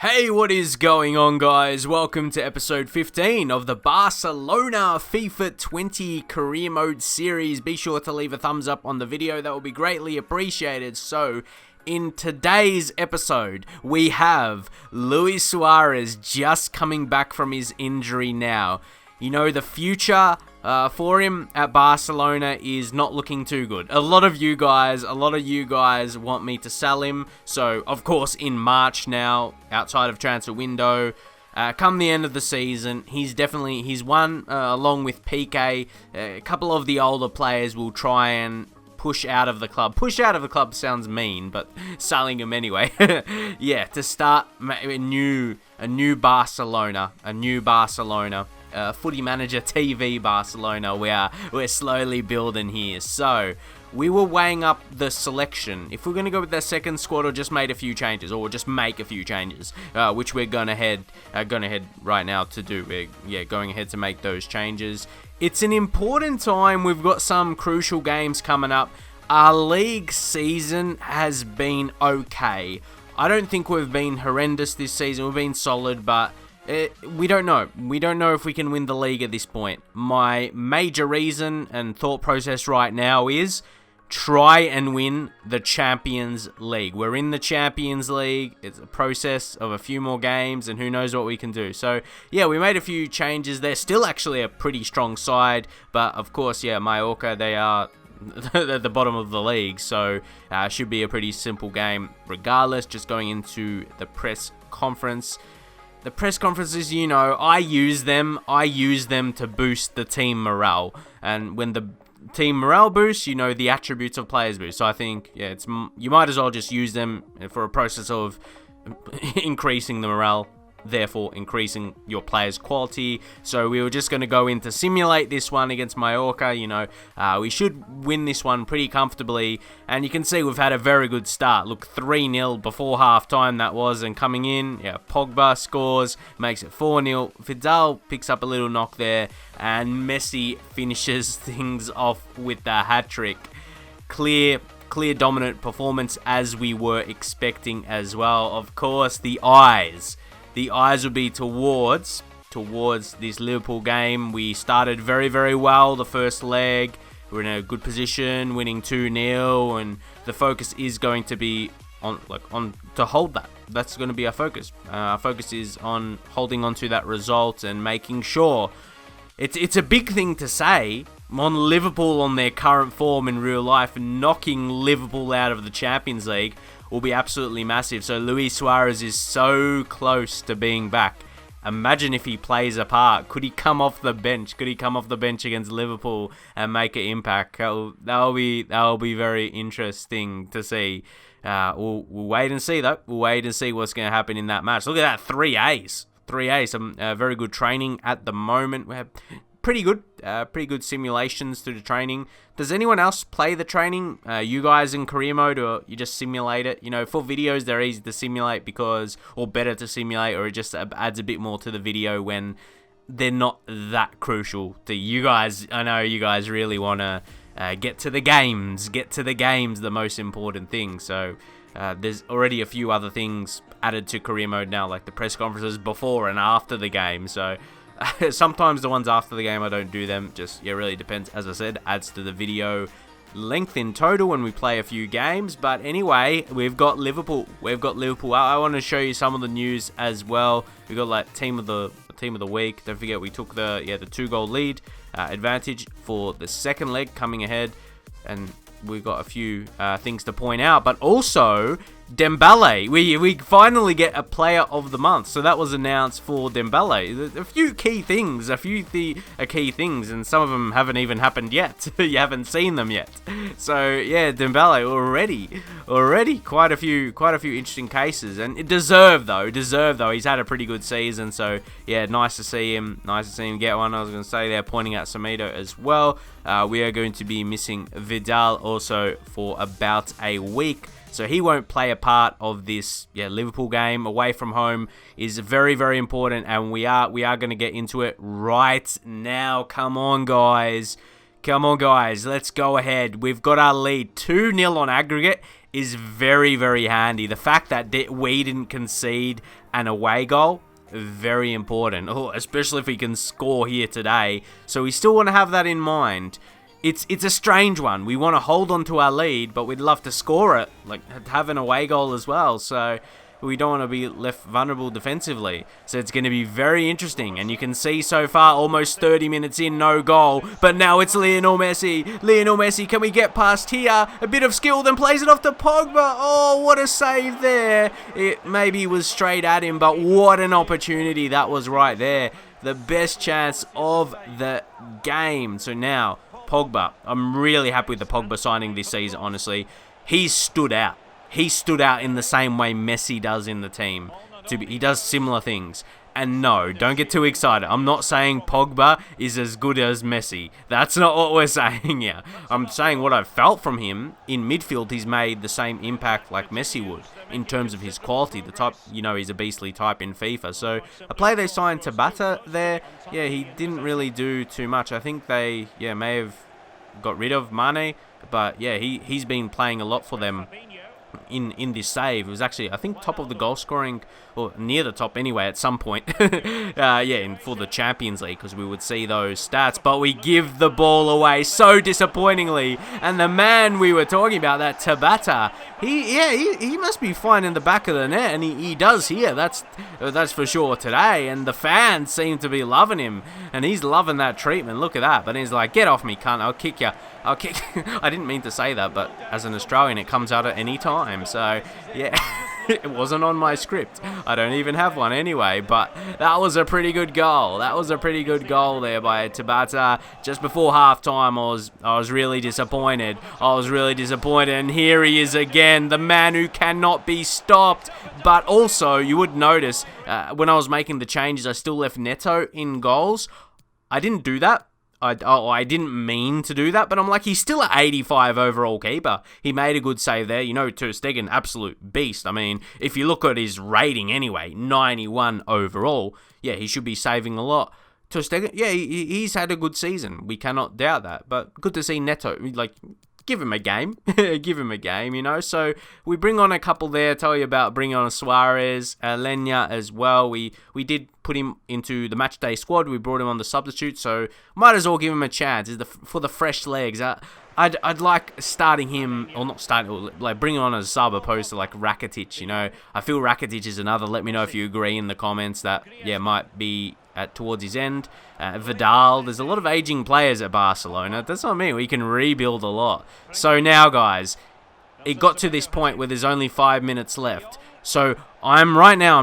Hey, what is going on, guys? Welcome to episode 15 of the Barcelona FIFA 20 career mode series. Be sure to leave a thumbs up on the video, that will be greatly appreciated. So, in today's episode, we have Luis Suarez just coming back from his injury now. You know, the future for him at Barcelona is not looking too good. A lot of you guys want me to sell him. So, of course, in March now, outside of transfer window, come the end of the season, he's one, along with PK, a couple of the older players will try and push out of the club. Push out of the club sounds mean, but selling him anyway. Yeah, to start a new Barcelona, Footy Manager TV Barcelona. We're slowly building here. So we were weighing up the selection, if we're going to go with the second squad or just made a few changes, or just make a few changes, which we're going ahead right now to do. We're going ahead to make those changes. It's an important time. We've got some crucial games coming up. Our league season has been okay. I don't think we've been horrendous this season. We've been solid, but we don't know. We don't know if we can win the league at this point. My major reason and thought process right now is try and win the Champions League. We're in the Champions League. It's a process of a few more games, and who knows what we can do. So, yeah, we made a few changes. They're still actually a pretty strong side, but of course, yeah, Mallorca, they are at the bottom of the league, so should be a pretty simple game regardless. Just going into the press conference. The press conferences, you know, I use them to boost the team morale. And when the team morale boosts, you know, the attributes of players boost. So I think, yeah, you might as well just use them for a process of increasing the morale, therefore increasing your players' quality. So we were just going to go in to simulate this one against Mallorca. You know, we should win this one pretty comfortably, and you can see we've had a very good start. Look, 3-0 before half-time that was, and coming in, yeah, Pogba scores, makes it 4-0. Vidal picks up a little knock there, and Messi finishes things off with the hat-trick. Clear dominant performance as we were expecting as well. Of course, the eyes will be towards this Liverpool game. We started very, very well the first leg. We're in a good position, winning 2-0, and the focus is going to be on to hold that. That's going to be our focus. Our focus is on holding on to that result and making sure. It's a big thing to say on Liverpool on their current form in real life, and knocking Liverpool out of the Champions League will be absolutely massive. So Luis Suarez is so close to being back. Imagine if he plays a part. Could he come off the bench? Could he come off the bench against Liverpool and make an impact? That'll be very interesting to see. We'll wait and see, though. We'll wait and see what's going to happen in that match. Look at that, 3 A's. 3 A's. Some very good training at the moment. We have pretty good simulations through the training. Does anyone else play the training? You guys in career mode, or you just simulate it? You know, for videos, they're easy to simulate or better to simulate, or it just adds a bit more to the video when they're not that crucial to you guys. I know you guys really want to get to the games, the most important thing. So there's already a few other things added to career mode now, like the press conferences before and after the game. So sometimes the ones after the game, I don't do them. Just, yeah, really depends. As I said, adds to the video length in total when we play a few games. But anyway, we've got Liverpool. I want to show you some of the news as well. We've got like team of the week. Don't forget we took the 2-goal lead advantage for the second leg coming ahead, and we've got a few things to point out. But also Dembele, we finally get a player of the month. So that was announced for Dembele. A few key things, and some of them haven't even happened yet. You haven't seen them yet. So yeah, Dembele already quite a few interesting cases, and it deserved though. He's had a pretty good season. So yeah, nice to see him get one. I was going to say they're pointing out Semedo as well. We are going to be missing Vidal also for about a week. So he won't play a part of this Liverpool game. Away from home is very, very important, and we are going to get into it right now. Come on, guys. Let's go ahead. We've got our lead 2-0 on aggregate. is very, very handy. The fact that we didn't concede an away goal, very important, especially if we can score here today. So we still want to have that in mind. It's a strange one. We want to hold on to our lead, but we'd love to score it, like have an away goal as well. So we don't want to be left vulnerable defensively. So it's going to be very interesting. And you can see so far, almost 30 minutes in, no goal. But now it's Lionel Messi. Lionel Messi, can we get past here? A bit of skill, then plays it off to Pogba. Oh, what a save there. It maybe was straight at him, but what an opportunity that was right there. The best chance of the game. So now, Pogba. I'm really happy with the Pogba signing this season, honestly. He's stood out. He stood out in the same way Messi does in the team. He does similar things. And no, don't get too excited. I'm not saying Pogba is as good as Messi. That's not what we're saying here. I'm saying what I've felt from him. In midfield, he's made the same impact like Messi would in terms of his quality. The type, he's a beastly type in FIFA. So a player they signed Tabata there, he didn't really do too much. I think they, may have got rid of Mane. But he's been playing a lot for them in this save. It was actually, I think, top of the goal scoring, or near the top anyway at some point. For the Champions League, because we would see those stats. But we give the ball away so disappointingly. And the man we were talking about, that Tabata, he must be fine in the back of the net, and he does here. That's for sure today. And the fans seem to be loving him, and he's loving that treatment. Look at that. But he's like, get off me, cunt. I'll kick you. I didn't mean to say that, but as an Australian, it comes out at any time. So, it wasn't on my script. I don't even have one anyway, but that was a pretty good goal. That was a pretty good goal there by Tabata. Just before halftime, I was really disappointed. And here he is again, the man who cannot be stopped. But also, you would notice, when I was making the changes, I still left Neto in goals. I didn't do that. I didn't mean to do that, but I'm like, he's still an 85 overall keeper. He made a good save there. Ter Stegen, absolute beast. I mean, if you look at his rating anyway, 91 overall, he should be saving a lot. Ter Stegen, he's had a good season. We cannot doubt that, but good to see Neto, give him a game. Give him a game, So we bring on a couple there. Tell you about bringing on Suarez, Lenya as well. We did put him into the matchday squad. We brought him on the substitute, so might as well give him a chance. For the fresh legs. I'd like starting him, or not starting, like bringing on as a sub opposed to like Rakitic. I feel Rakitic is another. Let me know if you agree in the comments that might be towards his end. Vidal, there's a lot of aging players at Barcelona. That's what I mean. We can rebuild a lot. So now, guys, it got to this point where there's only 5 minutes left. So I'm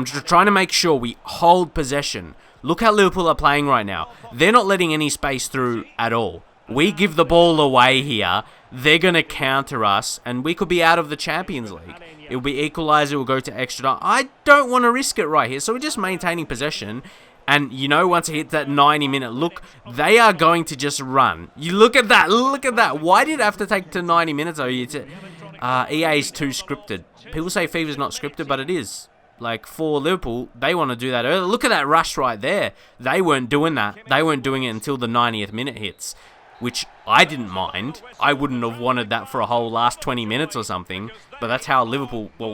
just trying to make sure we hold possession. Look how Liverpool are playing right now. They're not letting any space through at all. We give the ball away here. They're going to counter us, and we could be out of the Champions League. It'll be equalizer. We'll go to extra time. I don't want to risk it right here. So we're just maintaining possession. And, once it hits that 90-minute look, they are going to just run. You look at that. Look at that. Why did it have to take to 90 minutes? EA is too scripted. People say FIFA's not scripted, but it is. Like, for Liverpool, they want to do that early. Look at that rush right there. They weren't doing that. They weren't doing it until the 90th minute hits, which I didn't mind. I wouldn't have wanted that for a whole last 20 minutes or something. But that's how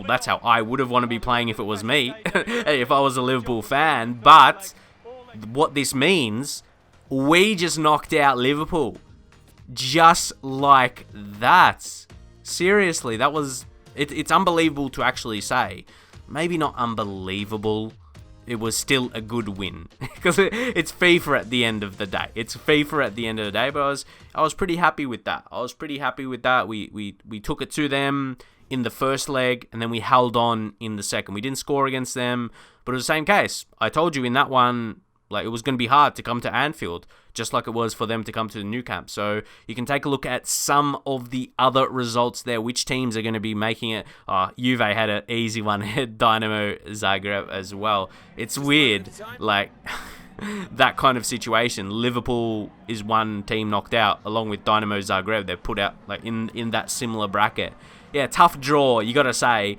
that's how I would have wanted to be playing if it was me, if I was a Liverpool fan. But what this means, we just knocked out Liverpool. Just like that. Seriously, that was... It's unbelievable to actually say. Maybe not unbelievable. It was still a good win. Because it's FIFA at the end of the day. But I was pretty happy with that. We took it to them in the first leg, and then we held on in the second. We didn't score against them, but it was the same case. I told you in that one, it was going to be hard to come to Anfield, just like it was for them to come to the Nou Camp. So you can take a look at some of the other results there, which teams are going to be making it. Juve had an easy one, Dynamo Zagreb as well. It's weird, that kind of situation. Liverpool is one team knocked out, along with Dynamo Zagreb. They're put out in that similar bracket. Yeah, tough draw, you got to say.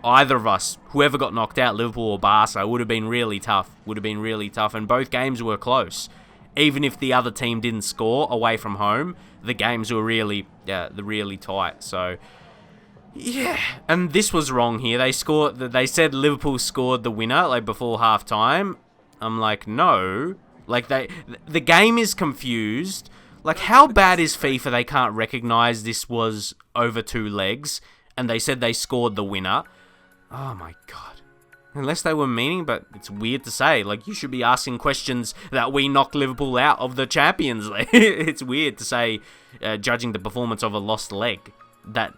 Either of us, whoever got knocked out, Liverpool or Barca, would have been really tough. And both games were close. Even if the other team didn't score away from home, the games were really tight. So, Yeah, and this was wrong here. They said Liverpool scored the winner like before half time. I'm like, no. Like the game is confused. Like, how bad is FIFA they can't recognize this was over 2 legs and they said they scored the winner? Oh my god. Unless they were meaning, but it's weird to say. Like, you should be asking questions that we knocked Liverpool out of the Champions League. It's weird to say, judging the performance of a lost leg, that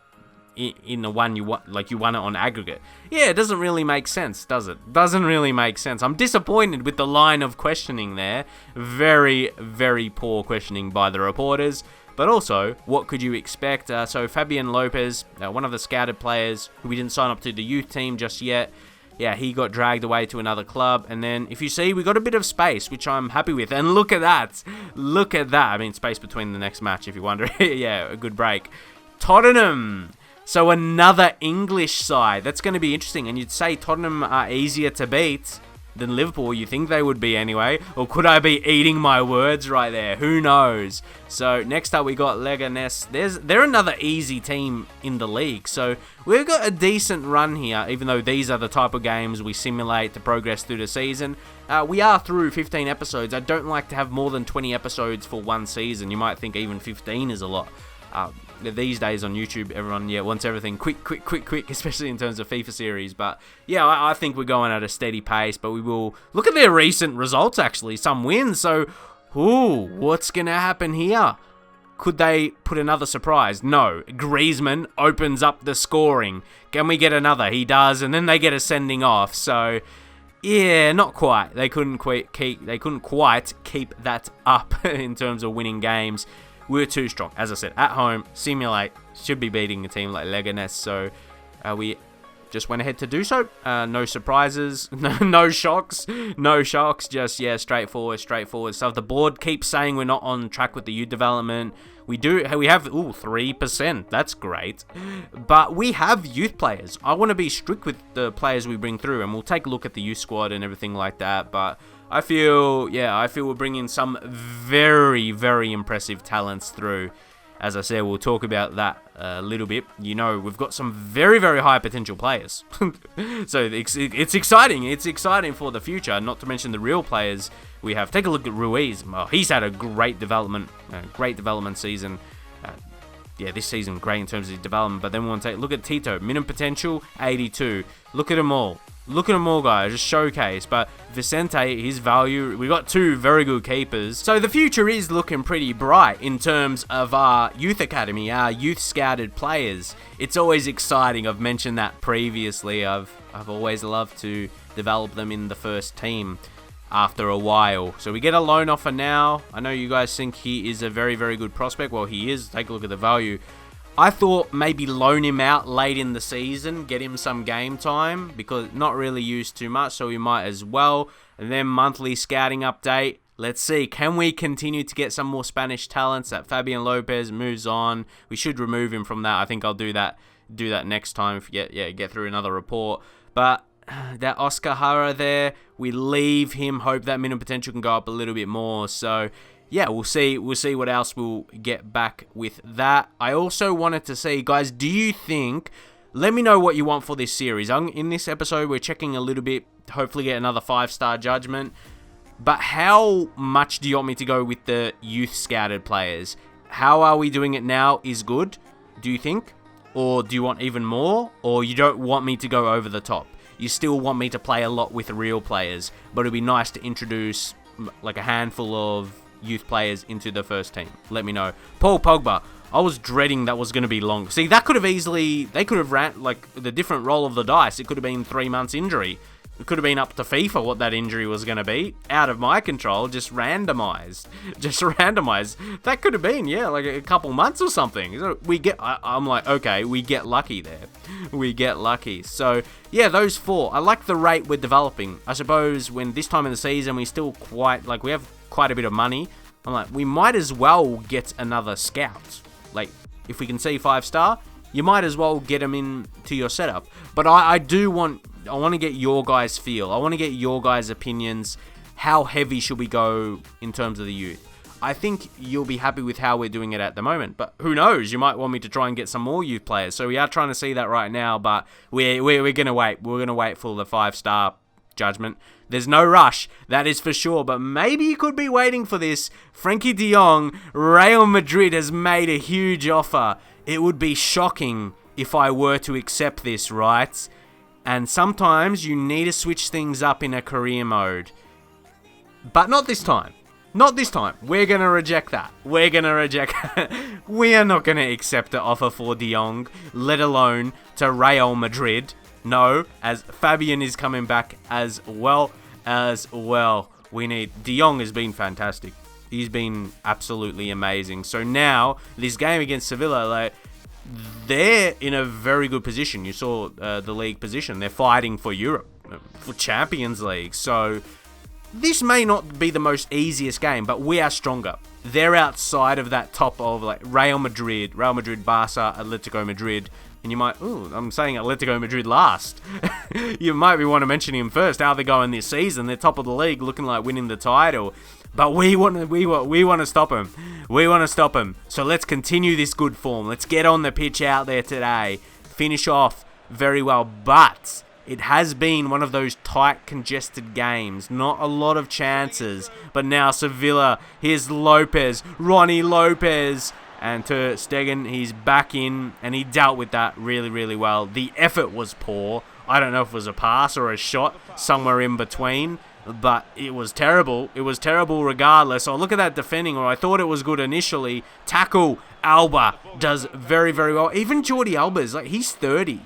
in the one you won, like you won it on aggregate. Yeah, it doesn't really make sense, does it? Doesn't really make sense. I'm disappointed with the line of questioning there. Very, very poor questioning by the reporters. But also, what could you expect? So Fabian Lopez, one of the scouted players who we didn't sign up to the youth team just yet. Yeah, he got dragged away to another club. And then, if you see, we got a bit of space, which I'm happy with. And look at that. Look at that. I mean, space between the next match, if you wonder. Yeah, a good break. Tottenham. So another English side. That's going to be interesting. And you'd say Tottenham are easier to beat than Liverpool. You think they would be anyway. Or could I be eating my words right there? Who knows? So next up we got Leganés. They're another easy team in the league. So we've got a decent run here. Even though these are the type of games we simulate to progress through the season. We are through 15 episodes. I don't like to have more than 20 episodes for one season. You might think even 15 is a lot. These days on YouTube, everyone wants everything quick, especially in terms of FIFA series. But yeah, I think we're going at a steady pace. But we will look at their recent results, actually. Some wins. So, what's going to happen here? Could they put another surprise? No. Griezmann opens up the scoring. Can we get another? He does. And then they get a sending off. So, yeah, not quite. They couldn't quite keep that up in terms of winning games. We're too strong. As I said, at home, simulate, should be beating a team like Leganés. So we just went ahead to do so. No surprises, no shocks. Just, straightforward stuff. The board keeps saying we're not on track with the youth development. We have 3%. That's great. But we have youth players. I want to be strict with the players we bring through, and we'll take a look at the youth squad and everything like that. But I feel we're bringing some very, very impressive talents through. As I said, we'll talk about that a little bit. You know, we've got some very, very high potential players. So it's exciting. It's exciting for the future, not to mention the real players we have. Take a look at Ruiz. Oh, he's had a great development season. This season, great in terms of his development. But then we want to take a look at Tito. Minimum potential, 82. Look at them all. Guys. Just showcase. But Vicente, his value, we got 2 very good keepers. So the future is looking pretty bright in terms of our youth academy, our youth scouted players. It's always exciting. I've mentioned that previously. I've always loved to develop them in the first team after a while. So we get a loan offer now. I know you guys think he is a very, very good prospect. Well, he is. Take a look at the value. I thought maybe loan him out late in the season, get him some game time, because not really used too much, so we might as well. And then monthly scouting update. Let's see, can we continue to get some more Spanish talents? That Fabian Lopez moves on. We should remove him from that. I think I'll do that next time if get through another report. But that Oscar Hara there, we leave him, hope that minimum potential can go up a little bit more. So yeah, we'll see what else we'll get back with that. I also wanted to see, guys, do you think, let me know what you want for this series. In this episode, we're checking a little bit, hopefully get another 5-star judgment. But how much do you want me to go with the youth scouted players? How are we doing it now is good, do you think? Or do you want even more? Or you don't want me to go over the top? You still want me to play a lot with real players, but it'd be nice to introduce like a handful of youth players into the first team. Let me know. Paul Pogba, I was dreading that was going to be long. See, they could have ran like the different roll of the dice. It could have been 3 months injury. It could have been up to FIFA what that injury was going to be. Out of my control, just randomized. That could have been, like a couple months or something. So I'm like, okay, we get lucky there. We get lucky. So, yeah, those 4. I like the rate we're developing. I suppose when this time in the season, we have quite a bit of money. I'm like, we might as well get another scout. Like, if we can see 5-star, you might as well get them into your setup. But I want to get your guys' feel. I want to get your guys' opinions. How heavy should we go in terms of the youth? I think you'll be happy with how we're doing it at the moment. But who knows? You might want me to try and get some more youth players. So we are trying to see that right now, but we're going to wait. We're going to wait for the 5-star judgment. There's no rush, that is for sure, but maybe you could be waiting for this. Frankie de Jong, Real Madrid has made a huge offer. It would be shocking if I were to accept this, right? And sometimes you need to switch things up in a career mode. But not this time. Not this time. We're going to reject that. We're going to reject We are not going to accept an offer for de Jong, let alone to Real Madrid. No, as Fabian is coming back as well. We need... De Jong has been fantastic. He's been absolutely amazing. So now, this game against Sevilla, like, they're in a very good position. You saw the league position. They're fighting for Europe, for Champions League. So this may not be the most easiest game, but we are stronger. They're outside of that top of like Real Madrid, Barca, Atletico Madrid. And you might, I'm saying Atletico Madrid last. You might be want to mention him first. How they're going this season? They're top of the league, looking like winning the title. But we want to stop him. We want to stop him. So let's continue this good form. Let's get on the pitch out there today. Finish off very well. But it has been one of those tight, congested games. Not a lot of chances. But now Sevilla, here's Lopez, Ronnie Lopez. And Ter Stegen, he's back in, and he dealt with that really, really well. The effort was poor. I don't know if it was a pass or a shot, somewhere in between. But it was terrible. It was terrible regardless. Oh, look at that defending, or I thought it was good initially. Tackle, Alba does very, very well. Even Jordi Alba's, like, he's 30.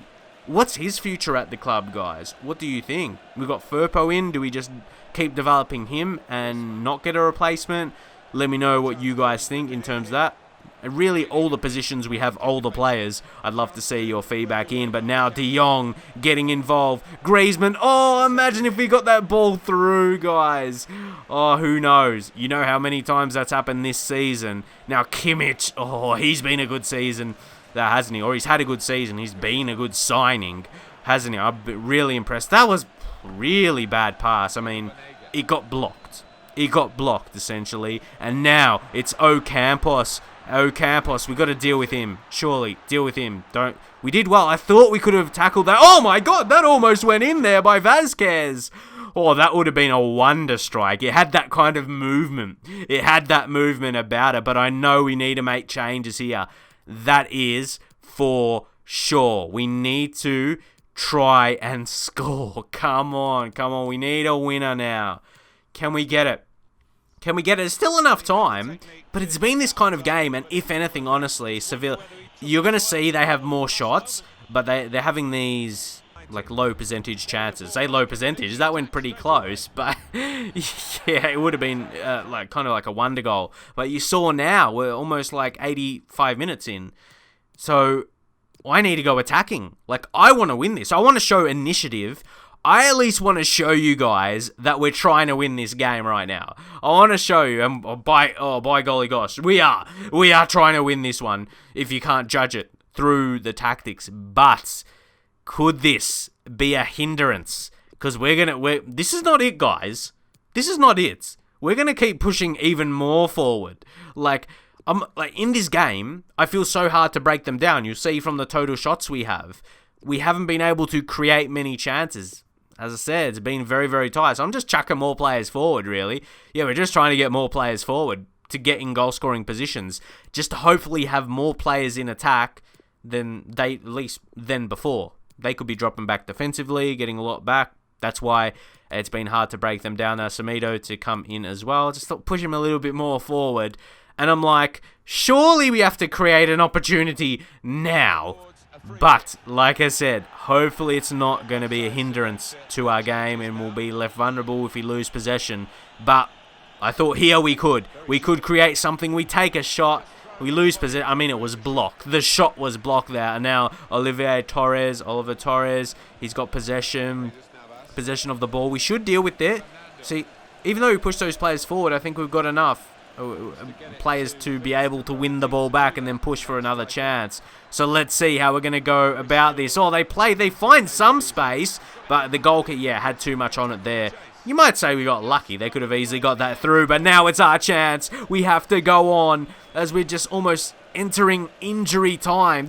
What's his future at the club, guys? What do you think? We got Firpo in. Do we just keep developing him and not get a replacement? Let me know what you guys think in terms of that. And really, all the positions we have older players. I'd love to see your feedback in. But now de Jong getting involved. Griezmann. Oh, imagine if we got that ball through, guys. Oh, who knows? You know how many times that's happened this season. Now Kimmich. Oh, he's been a good season, hasn't he? Or he's had a good season. He's been a good signing, hasn't he? I've been really impressed. That was really bad pass. I mean, it got blocked. It got blocked, essentially. And now it's Ocampos. Ocampos, we got to deal with him. Surely, deal with him. We did well. I thought we could have tackled that. Oh my god, that almost went in there by Vasquez. Oh, that would have been a wonder strike. It had that kind of movement. It had that movement about it, but I know we need to make changes here. That is for sure. We need to try and score. Come on. We need a winner now. Can we get it? Can we get it? There's still enough time, but it's been this kind of game, and if anything, honestly, Sevilla, you're going to see they have more shots, but they're having these, like, low percentage chances. Say low percentage, that went pretty close, but, yeah, it would have been, like, kind of like a wonder goal. But you saw now, we're almost, like, 85 minutes in, so I need to go attacking. Like, I want to win this. I want to show initiative. I at least want to show you guys that we're trying to win this game right now. I want to show you, and by golly gosh, we are trying to win this one, if you can't judge it through the tactics. But could this be a hindrance? Because this is not it, guys. This is not it. We're gonna keep pushing even more forward. Like in this game, I feel so hard to break them down. You'll see from the total shots we haven't been able to create many chances. As I said, it's been very, very tight. So I'm just chucking more players forward, really. Yeah, we're just trying to get more players forward to get in goal-scoring positions. Just to hopefully have more players in attack than before. They could be dropping back defensively, getting a lot back. That's why it's been hard to break them down. Semedo to come in as well. Just push him a little bit more forward. And I'm like, surely we have to create an opportunity now. But, like I said, hopefully it's not going to be a hindrance to our game and we'll be left vulnerable if we lose possession. But I thought here we could create something. We take a shot, we lose possession. I mean, it was blocked. The shot was blocked there. And now Oliver Torres, he's got possession of the ball. We should deal with it. See, even though we push those players forward, I think we've got enough. players to be able to win the ball back and then push for another chance. So let's see how we're going to go about this. Oh, they find some space, but the goalkeeper, yeah, had too much on it there. You might say we got lucky. They could have easily got that through, but now it's our chance. We have to go on as we're just almost entering injury time.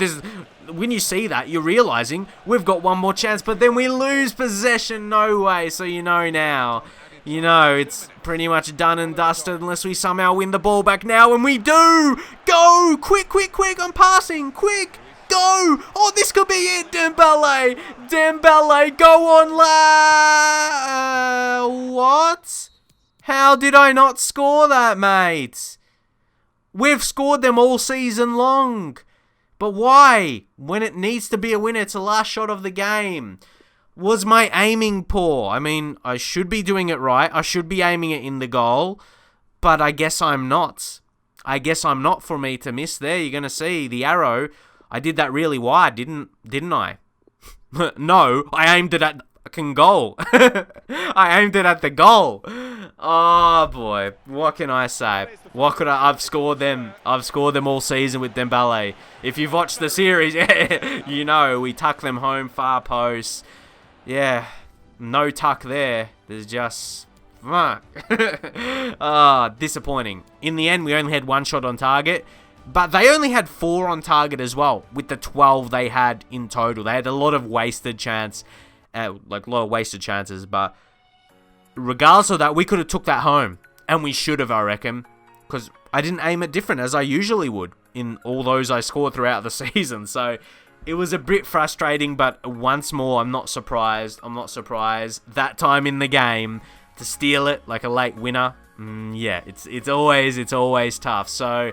When you see that, you're realizing we've got one more chance, but then we lose possession. No way. So you know now. You know, it's pretty much done and dusted unless we somehow win the ball back now, and we do! Go! Quick, quick, quick! I'm passing! Quick! Go! Oh, this could be it, Dembele! Dembele, go on, what? How did I not score that, mate? We've scored them all season long. But why? When it needs to be a winner, it's the last shot of the game. Was my aiming poor? I mean, I should be doing it right. I should be aiming it in the goal. But I guess I'm not. I guess I'm not for me to miss there. You're going to see the arrow. I did that really wide, didn't I? No, I aimed it at the fucking goal. I aimed it at the goal. Oh boy, what can I say? I've scored them. I've scored them all season with Dembele. If you've watched the series, you know we tuck them home far post. Yeah, no tuck there. There's just fuck. Disappointing. In the end, we only had one shot on target. But they only had 4 on target as well, with the 12 they had in total. They had a lot of wasted chances, but regardless of that, we could have took that home. And we should have, I reckon, because I didn't aim it different as I usually would in all those I scored throughout the season. So it was a bit frustrating, but once more, I'm not surprised. That time in the game to steal it like a late winner. Yeah, it's always tough. So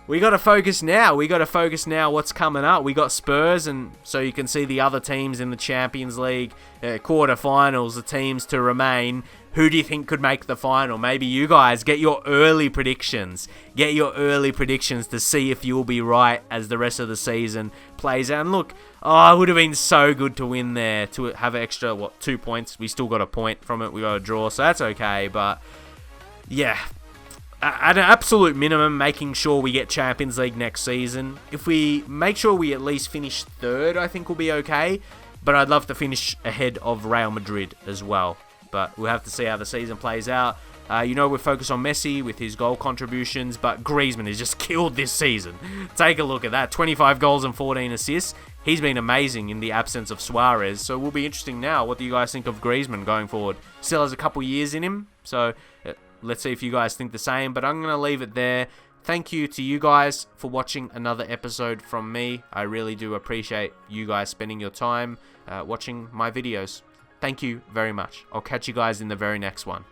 we got to focus now. What's coming up. We got Spurs, and so you can see the other teams in the Champions League quarterfinals, the teams to remain. Who do you think could make the final? Maybe you guys get your early predictions. To see if you'll be right as the rest of the season plays out. And look, it would have been so good to win there, to have extra, 2 points. We still got a point from it. We got a draw, so that's okay. But yeah, at an absolute minimum, making sure we get Champions League next season. If we make sure we at least finish 3rd, I think we'll be okay. But I'd love to finish ahead of Real Madrid as well. But we'll have to see how the season plays out. We're focused on Messi with his goal contributions, but Griezmann has just killed this season. Take a look at that. 25 goals and 14 assists. He's been amazing in the absence of Suarez. So it will be interesting now. What do you guys think of Griezmann going forward? Still has a couple years in him. So let's see if you guys think the same. But I'm going to leave it there. Thank you to you guys for watching another episode from me. I really do appreciate you guys spending your time watching my videos. Thank you very much. I'll catch you guys in the very next one.